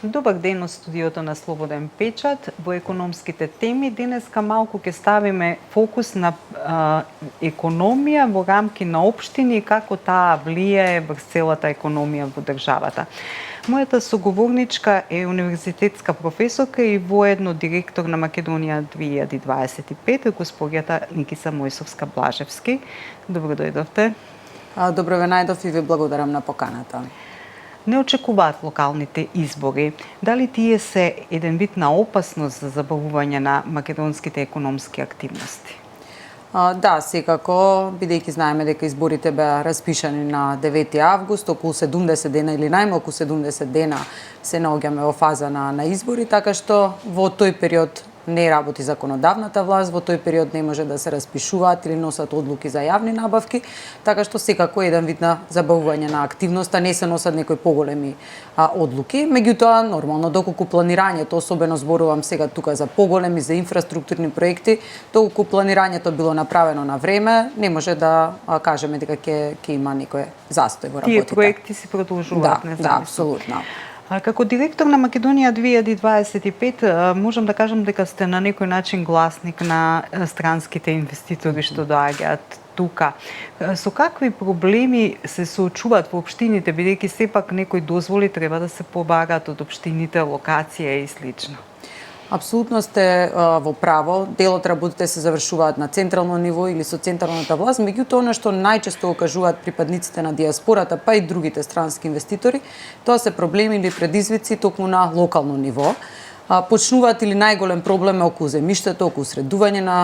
Добар ден од студиото на Слободен печат. Во економските теми денеска малку ќе ставиме фокус на економија во рамки на општини и како таа влијае врз целата економија во државата. Мојата соговорничка е универзитетска професорка и воедно директор на Македонија 2025, госпоѓата Никиса Мојсовска-Блажевски. Добро дојдовте. Добро ве најдов и ви благодарам на поканата. Не очекуваат локалните избори. Дали тие се еден вид на опасност за забавување на македонските економски активности? Да, секако, бидејќи знаеме дека изборите беа распишани на 9 август, околу 70 дена или најмалку 70 дена се наоѓаме во фаза на избори, така што во тој период не работи законодавната власт, во тој период не може да се распишуваат или носат одлуки за јавни набавки, така што секако еден вид на забавување на активноста, не се носат некои поголеми одлуки. Меѓутоа, нормално, доколку планирањето, особено зборувам сега тука за поголеми, за инфраструктурни проекти, доколку планирањето било направено на време, не може да кажеме дека ќе има некој застој во работите. Тие проекти се продолжуваат независно. Да, апсолутно. Како директор на Македонија 2025, можам да кажам дека сте на некој начин гласник на странските инвеститори што доаѓаат тука. Со какви проблеми се соочуваат во општините, бидејќи сепак некои дозволи треба да се побараат од општините, локација и слично? Апсолутно сте во право. Дел од работите се завршуваат на централно ниво или со централната власт, меѓутоа она што најчесто го кажуваат припадниците на диаспората, па и другите странски инвеститори, тоа се проблеми или предизвици токму на локално ниво. Почнуваат или најголем проблем е околу земјиштето, околу средување на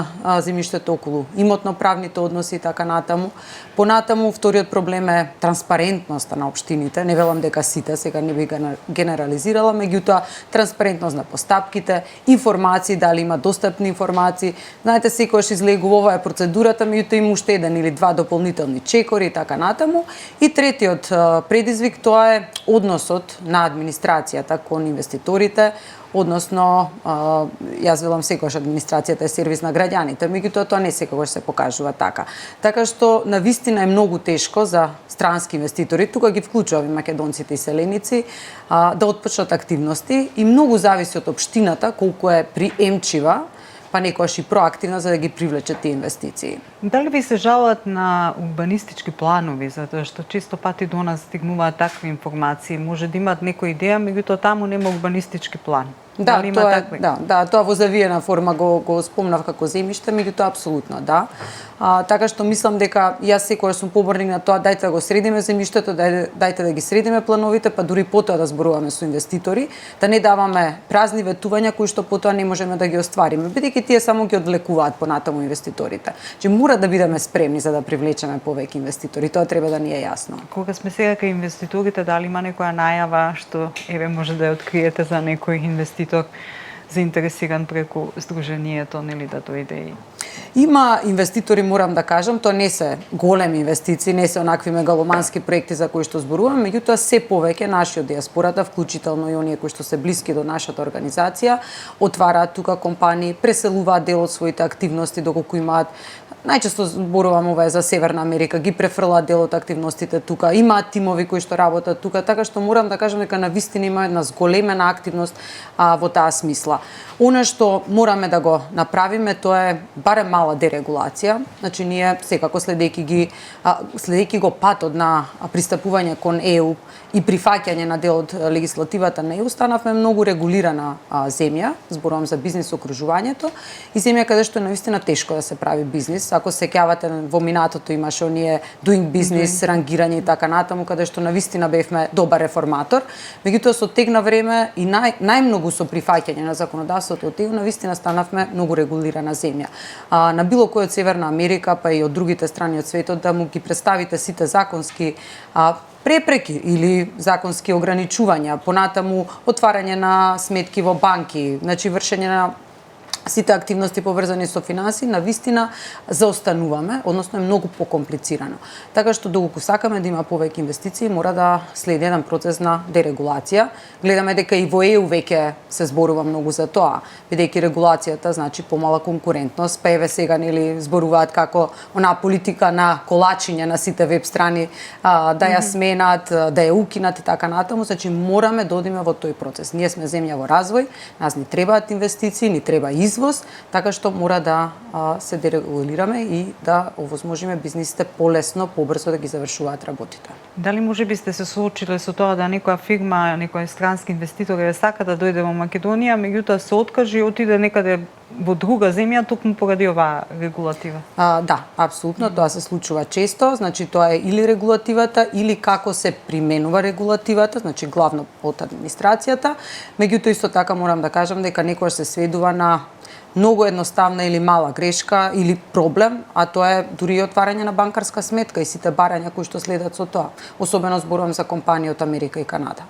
земјиштето, околу имотно-правните односи и така натаму. Понатаму, вториот проблем е транспарентноста на општините. Не велам дека сите, сега не би генерализирала, меѓутоа транспарентност на постапките, информации, дали има достапни информации. Знаете, секогаш излегува ова е процедурата, меѓутоа има уште еден или два дополнителни чекори и така натаму. И третиот предизвик тоа е односот на администрацијата кон инвеститорите, односно, јас велам секогаш администрацијата е сервис на граѓаните, меѓутоа тоа не секогаш се покажува така. Така што навистина е многу тешко за странски инвеститори, тука ги вклучувам и македонците и селеници, да отпочнат активности и многу зависи од општината колку е приемчива, па некојаш и проактивна за да ги привлече тие инвестиции. Дали ви се жалат на урбанистички планови, затоа што често пати до нас стигнуваат такви информации, може да имаат некоја идеја, меѓутоа таму нема урбанистички план? Да, тоа во завиена форма го спомнав како земјиште, меѓутоа апсолутно да. Така што мислам дека јас секогаш сум поборник на тоа, дајте да го средиме земјиштето, дајте да ги средиме плановите, па дури потоа да зборуваме со инвеститори, да не даваме празни ветувања кои што потоа не можеме да ги оствариме, бидејќи тие само ги одвлекуваат понатаму инвеститорите. Че мора да бидеме спремни за да привлечеме повеќе инвеститори, тоа треба да ни е јасно. Кога сме сега кај инвеститорите, дали има некоја најава што еве може да ја откриете за некој инвеститор заинтересиран преку здруженијето, нели да дојде и... Има инвеститори, морам да кажам, тоа не се големи инвестиции, не се онакви мегаломански проекти за кои што зборувам, меѓутоа се повеќе наши од диаспората, вклучително и оние кои што се блиски до нашата организација, отвараат тука компании, преселуваат дел од своите активности доколку имаат, најчесто зборувам ова е за Северна Америка, ги префрлаат дел од активностите тука, имаат тимови кои што работат тука, така што морам да кажам дека навистина има една зголемена активност во таа смисла. Она што мораме да го направиме тоа е барем мала дерегулација. Значи ние секако следејќи го патот на пристапување кон ЕУ и прифаќање на дел од легислативата на ЕУ, станавме многу регулирана земја, зборувам за бизнис окружувањето, и земја каде што е навистина тешко да се прави бизнис. Ако се сеќавате во минатото имаше оние doing business, рангирање и така натаму, каде што навистина бевме добар реформатор, меѓутоа со тек на време и најмногу со прифаќање на законодавството од ЕУ, навистина станавме многу регулирана земја. На било кој од Северна Америка, па и од другите страни од светот, да му ги представите сите законски препреки или законски ограничувања, понатаму отварање на сметки во банки, значи вршење на сите активности поврзани со финанси, навистина заостануваме, односно е многу покомплицирано. Така што доколку сакаме да има повеќе инвестиции, мора да следи еден процес на дерегулација. Гледаме дека и во ЕУ веќе се зборува многу за тоа, бидејќи регулацијата значи помала конкурентност, па еве сега нели зборуваат како онаа политика на колачење на сите веб страни, да ја сменат, да ја укинат и така натаму, значи мораме да одиме во тој процес. Ние сме земја во развој, нас ни требаат инвестиции, ни треба извоз, така што мора да се дерегулираме и да овозможиме бизнисите полесно, побрзо да ги завршуваат работите. Дали можеби сте се соочиле со тоа да некоја фирма, некој странски инвеститор сака да дојде во Македонија, меѓутоа се откажи и отиде некаде во друга земја токму поради оваа регулатива? Да, апсолутно, тоа се случува често, значи тоа е или регулативата или како се применува регулативата, значи главно од администрацијата. Меѓутоа исто така морам да кажам дека некогаш се сведува на многу едноставна или мала грешка или проблем, а тоа е дури и отварање на банкарска сметка и сите барања кои што следат со тоа. Особено зборувам за компании од Америка и Канада.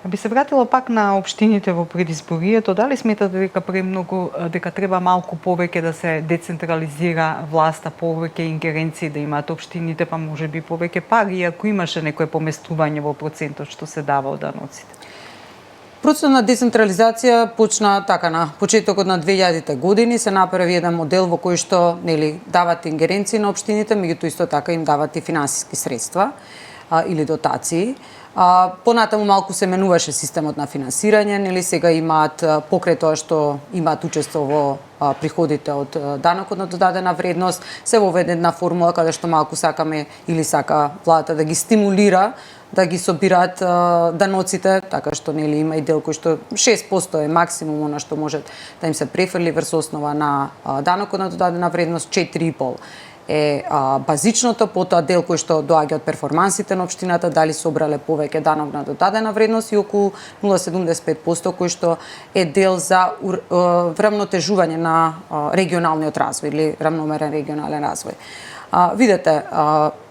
Би се вратила пак на општините во предизборието, дали сметате дека премногу, дека треба малку повеќе да се децентрализира власта, повеќе ингеренции да имаат општините, па можеби повеќе пари, ако имаше некое поместување во процентот што се дава од даноците? Процесот на децентрализација почна така на почетокот на 2000-те години, се направи еден модел во кој што нели дават ингеренции на општините, меѓутоа исто така им дават и финансиски средства или дотации. Понатаму малку се менуваше системот на финансирање, нели сега имаат покрај тоа што имаат учество во приходите од данокот на додадена вредност, се воведе една формула каде што малку сакаме или сака владата да ги стимулира да ги собираат даноците, така што нели има и дел кој што 6% е максимум она што може да им се префрли врз основа на данокот на додадена вредност, 4,5 е базичното, потоа дел кој што доаѓа од перформансите на општината, дали собрале повеќе данок на додадена вредност и околу 0,75% кој што е дел за врамнотежување на регионалниот развој или рамномерен регионален развој. Видете,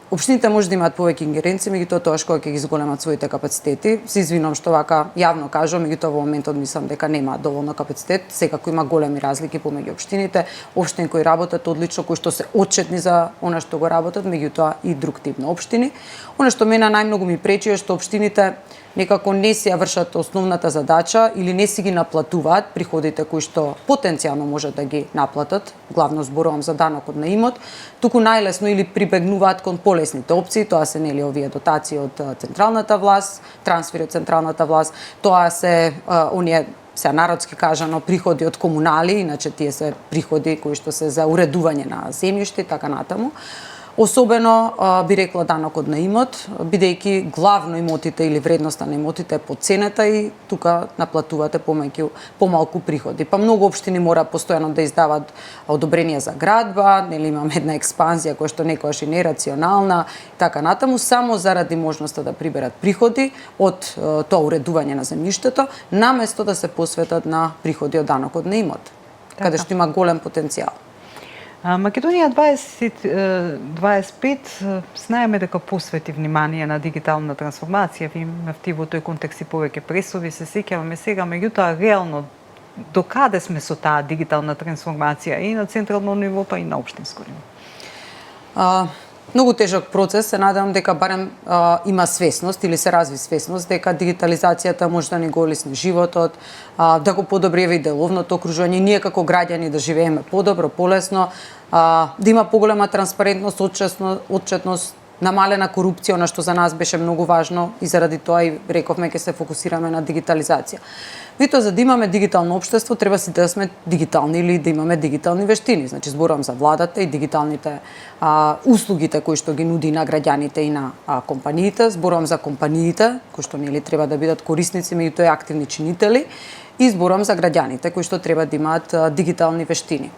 општините може да имаат повеќе ингеренции, меѓутоа тоа кога ќе ги зголемат своите капацитети. Се извинувам што вака јавно кажам, меѓутоа во моментот мислам дека нема доволно капацитет. Секако има големи разлики помеѓу општините, општини кои работат одлично, кои што се отчетни за она што го работат, меѓутоа и друг тип на општини. Она што мене најмногу ми пречи е што општините некако не си ја вршат основната задача или не си ги наплатуваат приходите кои што потенцијално можат да ги наплатат, главно зборувам за данокот на имот, туку најлесно или прибегнуваат кон полесните опции, тоа се нели овие дотации од централната власт, трансфери од централната власт, тоа се оние се народски кажано приходи од комунали, иначе тие се приходи кои што се за уредување на земјиште и така натаму. Особено би рекла данокот на имот, бидејќи главно имотите или вредноста на имотите е подценета и тука наплатувате помалку приходи. Па многу општини мора постојано да издават одобрение за градба, нели имаме една експанзија која што некогаш и нерационална и така натаму, само заради можноста да приберат приходи од тоа уредување на земјиштето, наместо да се посветат на приходи од данокот на имот, каде што има голем потенцијал. Македонија 2025 знаеме дека посвети внимание на дигитална трансформација. Ви имавте во тој контекст и повеќе пресови, се сеќаваме сега, меѓутоа реално докаде сме со таа дигитална трансформација и на централно ниво, па и на општинско ниво? Многу тежок процес, се надевам дека барем има свесност или се разви свесност дека дигитализацијата може да ни го олесни животот, да го подобри и деловното окружување, ние како граѓани да живееме подобро, полесно, да има поголема транспарентност, отчетност, намалена корупција, она што за нас беше многу важно и заради тоа и рековме ќе се фокусираме на дигитализација. Вито за да имаме дигитално општество треба сите да сме дигитални или да имаме дигитални вештини. Значи зборувам за владата и дигиталните услугите кои што ги нуди на граѓаните и на компаниите, зборувам за компаниите кои што нели треба да бидат корисници, меѓутоа и активни чинители, и зборувам за граѓаните кои што треба да имаат дигитални вештини.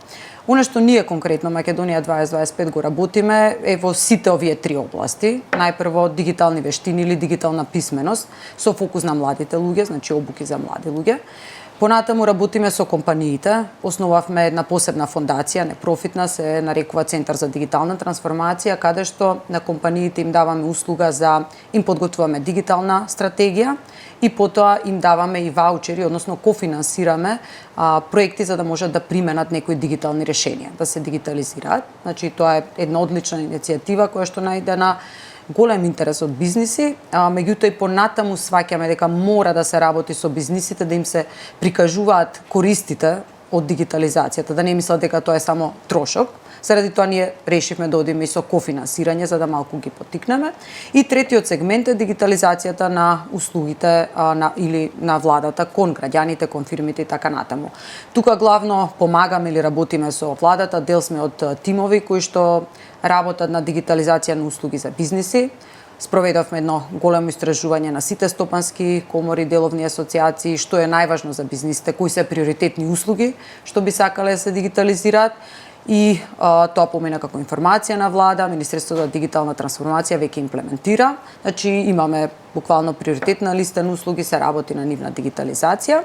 Оно што ние конкретно Македонија 2025 го работиме е во сите овие три области. Најпрво дигитални вештини или дигитална писменост со фокус на младите луѓе, значи обуки за млади луѓе. Понатаму работиме со компаниите, основавме една посебна фондација, непрофитна, се нарекува Центар за дигитална трансформација, каде што на компаниите им даваме услуга за им подготвуваме дигитална стратегија и потоа им даваме и ваучери, односно кофинансираме проекти за да можат да применат некои дигитални решенија, да се дигитализираат. Значи тоа е една одлична иницијатива која што најде на голем интерес од бизниси, меѓутоа и понатаму сваќаме дека мора да се работи со бизнисите, да им се прикажуваат користите од дигитализацијата, да не мислат дека тоа е само трошок. Заради тоа ние решивме да одиме и со кофинансирање за да малку ги поттикнеме. И третиот сегмент е дигитализацијата на услугите или на владата кон граѓаните, кон фирмите и така натаму. Тука главно помагаме или работиме со владата, дел сме од тимови кои што работат на дигитализација на услуги за бизниси. Спроведовме едно големо истражување на сите стопански комори, деловни асоциации, што е најважно за бизнисите, кои се приоритетни услуги што би сакале да се дигитализираат. И тоа помина како информација на влада, Министерството за дигитална трансформација веќе имплементира. Значи имаме буквално приоритетна листа на услуги, се работи на нивна дигитализација.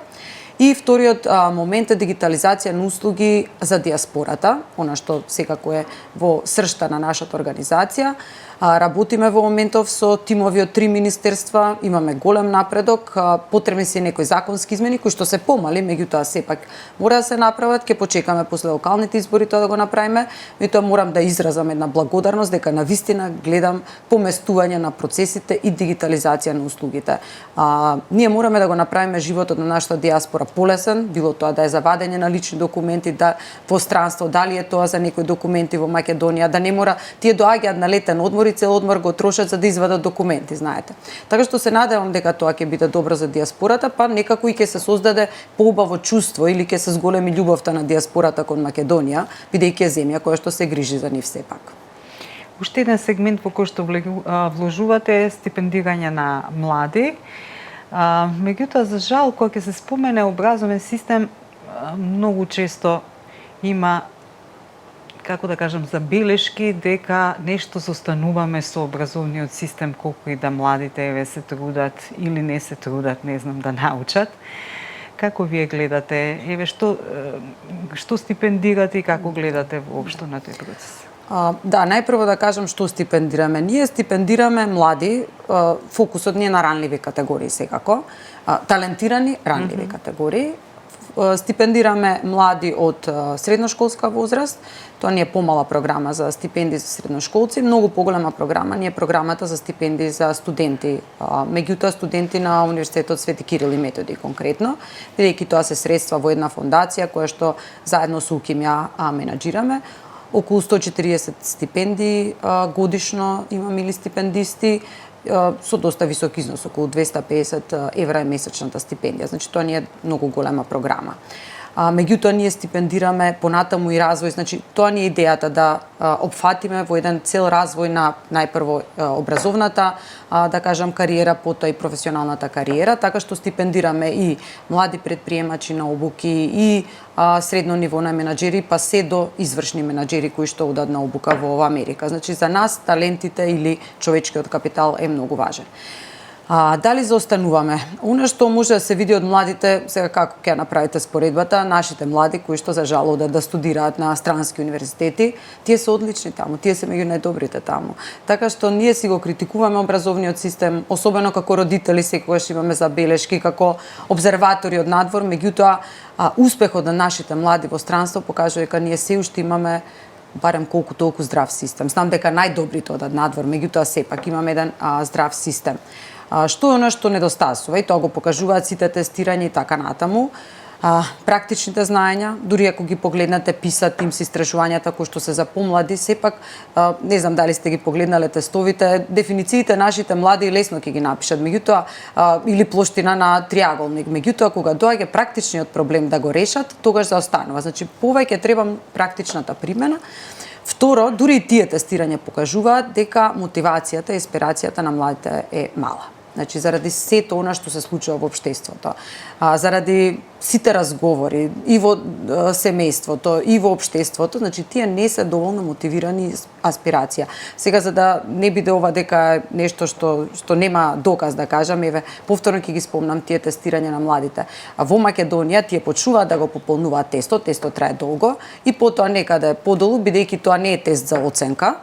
И вториот момент е дигитализација на услуги за диаспората, она што секако е во сршта на нашата организација. Работиме во моментов со тимови од 3 министерства, имаме голем напредок, потребни се некои законски измени кои што се помали, меѓутоа сепак мора да се направат, ќе почекаме после локалните избори тоа да го направиме, меѓутоа морам да изразам една благодарност дека навистина гледам поместување на процесите и дигитализација на услугите. Ние мораме да го направиме животот на нашата диаспора полесен, било тоа да е за вадење на лични документи, да во странство, дали е тоа за некои документи во Македонија, да не мора тие доаѓаат на летен одмор и цел одмор го трошат за да извадат документи, знаете. Така што се надевам дека тоа ќе биде добро за диаспората, па некако и ќе се создаде поубаво чувство или ќе се зголеми љубовта на диаспората кон Македонија, бидејќи е земја која што се грижи за нив сепак. Уште еден сегмент во кој што вложувате е стипендирање на млади. Меѓутоа, за жал, кога ќе се спомене образовен систем, многу често има, како да кажам, забелешки дека нешто состануваме со образовниот систем, колку и да младите еве се трудат или не се трудат, не знам, да научат. Како вие гледате, еве што стипендирате и како гледате воопшто на тој процес? Да, најпрво да кажам што стипендираме. Ние стипендираме млади, фокусот ни е на ранливи категории секако, талентирани ранливи категории. Стипендираме млади од средношколска возраст, тоа не е помала програма за стипендии за средношколци, многу поголема програма ни е програмата за стипендии за студенти, меѓутоа студенти на Универзитетот Свети Кирил и Методи конкретно, бидејќи тоа се средства во една фондација која што заедно со УКИМ ја менаџираме. Околу 140 стипендии годишно имаме или стипендисти, со доста висок износ, околу 250 евра е месечната стипендија. Значи тоа не е многу голема програма. Меѓутоа ние стипендираме понатаму и развој, значи тоа ни е идејата да опфатиме во еден цел развој на најпрво образовната, да кажам, кариера, потоа и професионалната кариера, така што стипендираме и млади предприемачи на обуки и средно ниво на менаџери, па се до извршни менаџери кои што одат на обука во Америка. Значи за нас талентите или човечкиот капитал е многу важен. Дали заостануваме? Оно што може да се види од младите, сега како ќе направите споредбата, нашите млади кои што за жал одат да студираат на странски универзитети, тие се одлични таму, тие се меѓу најдобрите таму. Така што ние си го критикуваме образовниот систем, особено како родители секогаш имаме забелешки, како обзерватори од надвор, меѓутоа успехот на нашите млади во странство покажува дека ние се уште имаме барем колку толку здрав систем. Знам дека најдобрите одат надвор, меѓутоа сепак имаме еден здрав систем. Што е оно што недостасува и тоа го покажуваат сите тестирања и така натаму. Практичните знаења, дури ако ги погледнете PISA, TIMSS истражувањата кои што се за помлади, сепак не знам дали сте ги погледнале тестовите, дефинициите нашите млади лесно ќе ги напишат, меѓутоа или плоштина на триаголник, меѓутоа кога доаѓа практичниот проблем да го решат, тогаш заостанува. Значи повеќе треба практичната примена. Второ, дури и тие тестирања покажуваат дека мотивацијата и инспирацијата на младите е мала. Значи, заради сето она што се случува во општеството, заради сите разговори и во семејството, и во општеството, значи тие не се доволно мотивирани аспирација. Сега, за да не биде ова дека нешто што нема доказ, да кажам, еве, повторно ќе ги спомнам тие тестирања на младите. А во Македонија тие почнуваат да го пополнуваат тестот трае долго, и потоа некаде подолу, бидејќи тоа не е тест за оценка,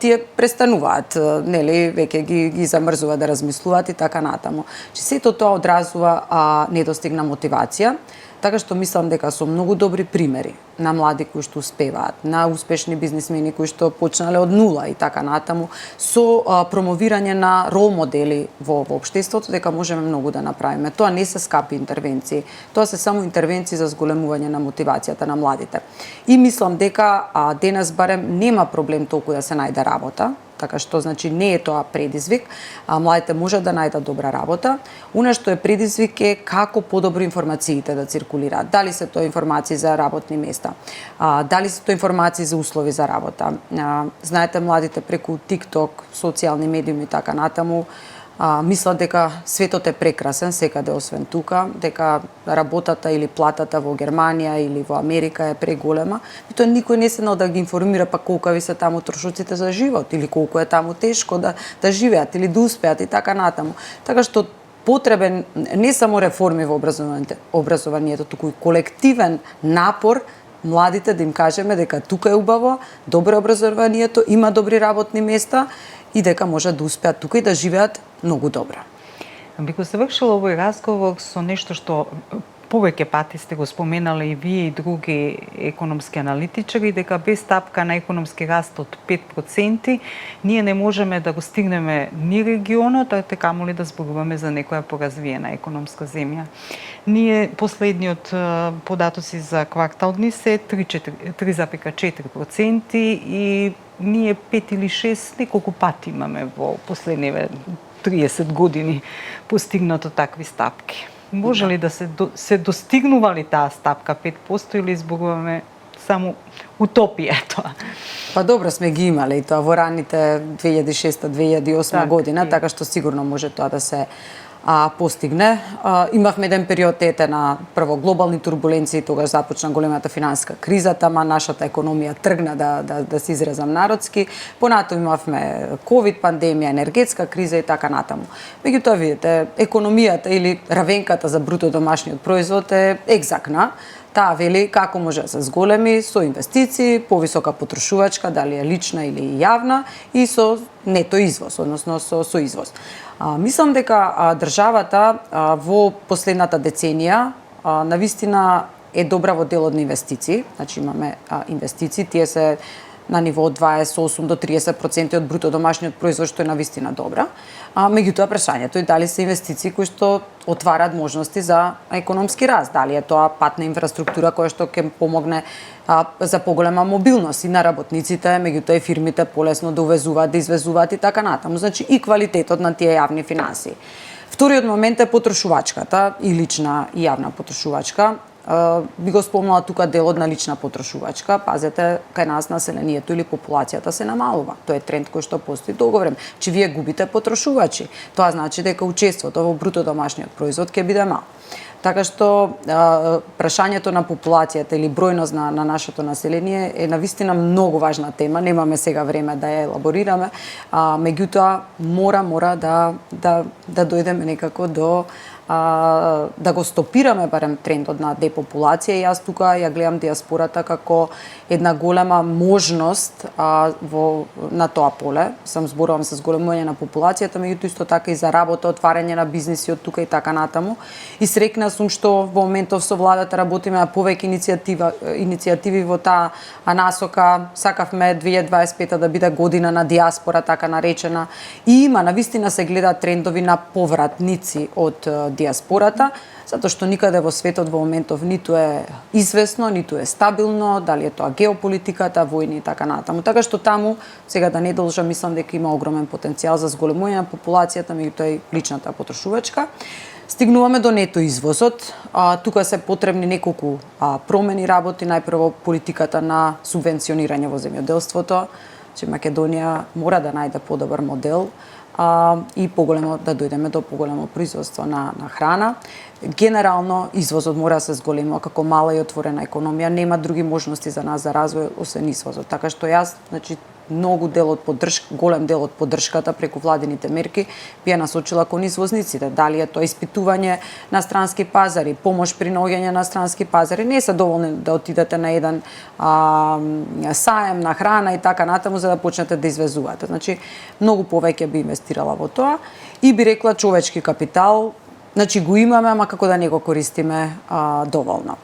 тие престануваат, нели, веќе ги замрзуваат да размислуваат и така натаму. Че сето тоа одразува недостигна мотивација, така што мислам дека со многу добри примери на млади кои што успеваат, на успешни бизнисмени кои што почнале од нула и така натаму, со промовирање на рол модели во општеството, дека можеме многу да направиме. Тоа не се скапи интервенции, тоа се само интервенции за зголемување на мотивацијата на младите. И мислам дека денес барем нема проблем толку да се најде работа, така што значи не е тоа предизвик, младите можат да најдат добра работа. Она што е предизвик е како подобро информациите да циркулираат. Дали се тоа информации за работни места, дали се тоа информации за услови за работа. Знаете, младите преку TikTok, социјални медиуми и така натаму, мислат дека светот е прекрасен секаде освен тука, дека работата или платата во Германија или во Америка е преголема, и тоа никој не се да ги информира па колкави се таму трошоците за живот или колку е таму тешко да живеат или да успеат и така натаму. Така што потребен не само реформи во образованието, туку и колективен напор младите да им кажеме дека тука е убаво, добро е образованието, има добри работни места и дека можат да успеат тука и да живеат многу добро. Би го завршила овој разговор со нешто што повеќе пати сте го споменале и вие и други економски аналитичари, дека без стапка на економски раст од 5% ние не можеме да го стигнеме ни регионот, а камоли да зборуваме за некоја поразвиена економска земја. Ние последниот податоци за квартални се 3,4% и ние 5 или 6 неколку пати имаме во последниве 30 години постигнато такви стапки. Може ли да се достигнува ли таа стапка 5% или зборуваме само утопија тоа? Па добро сме ги имале и тоа во раните 2006-2008 година, така што сигурно може тоа да се постигне. Имавме еден период на прво глобални турбуленции, тогаш започна големата финансиска криза, тама нашата економија тргна да се изразам народски. Понатаму имавме ковид пандемија, енергетска криза и така натаму. Меѓутоа видите, економијата или равенката за бруто домашниот производ е екзактна. Таа вели како може да се зголеми со инвестиции, повисока потрошувачка, дали е лична или јавна, и со нето извоз, односно со извоз. Мислам дека државата во последната деценија навистина е добра во делот на инвестиции. Значи имаме инвестиции, тие се на ниво од 28 до 30% од бруто домашниот производ, што е навистина добра. Меѓутоа прашањето е дали се инвестиции кои што отвараат можности за економски раст, дали е тоа патна инфраструктура која што ќе помогне за поголема мобилност и на работниците, меѓутоа и фирмите полесно да увезуваат, да извезуваат и така натаму. Значи и квалитетот на тие јавни финансии. Вториот момент е потрошувачката и лична и јавна потрошувачка. Би го спомнала тука делот на лична потрошувачка. Пазете, кај нас населението или популацијата се намалува. Тоа е тренд кој што постои долго време. Че вие губите потрошувачи. Тоа значи дека учеството во бруто домашниот производ ќе биде мал. Така што прашањето на популацијата или бројност на нашето население е навистина многу важна тема. Немаме сега време да ја елаборираме, меѓутоа мора да дојдеме некако до да го стопираме барем трендот на депопулација. И јас тука ја гледам диаспората како една голема можност на тоа поле. Сам зборувам за зголемување на популацијата, меѓутоа исто така и за работа, отварање на бизниси од тука и така натаму. И среќна сум што во моментов со владата работиме на повеќе иницијативи во таа насока. Сакавме 2025 да биде година на диаспора, така наречена. И има, навистина се гледаат трендови на повратници од диаспората, затоа што никаде во светот во моментов ниту е известно, ниту е стабилно, дали е тоа геополитиката, војни и така натаму. Така што таму, сега да не должам, мислам дека има огромен потенцијал за зголемување на популацијата, меѓутоа и личната потрошувачка. Стигнуваме до нето извозот. Тука се потребни неколку промени работи, најпрво политиката на субвенционирање во земјоделството, че Македонија мора да најде подобар модел. и поголемо да дојдеме до поголемо производство на храна. Генерално извозот мора да се зголеми, како мала и отворена економија нема други можности за нас за развој освен извозот. Така што јас, значи, голем дел од поддршката преку владините мерки би ја насочила кон извозниците. Дали е тоа испитување на странски пазари, помош при наоѓање на странски пазари, не се доволни да отидете на еден саем на храна и така натаму за да почнете да извезувате. Значи, многу повеќе би инвестирала во тоа и би рекла човечки капитал, значи го имаме, ама како да не го користиме доволно.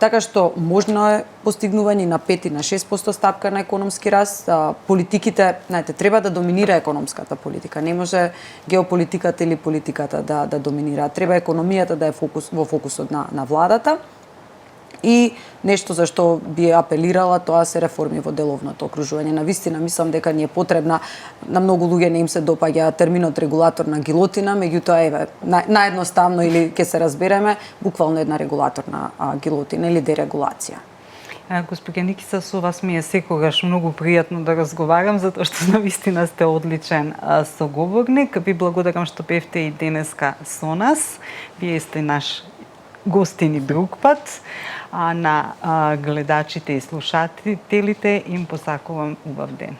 Така што можно е постигнување на 5 и на 6% стапка на економски раст. Политиките, знаете, треба да доминира економската политика. Не може геополитиката или политиката да доминира. Треба економијата да е во фокусот на владата. И нешто за што би апелирала, тоа се реформи во деловното окружување. Навистина мислам дека ни е потребна, на многу луѓе не им се допаѓа терминот регулаторна гилотина, меѓутоа еве наедноставно или ќе се разбереме, буквално една регулаторна гилотина или дерегулација. Госпоѓа Никица, со вас ми е секогаш многу пријатно да разговарам, затоа што навистина сте одличен соговорник. Ви благодарам што бевте и денеска со нас. Вие сте наш гостин и друг пат. На гледачите и слушателите им посакувам убав ден.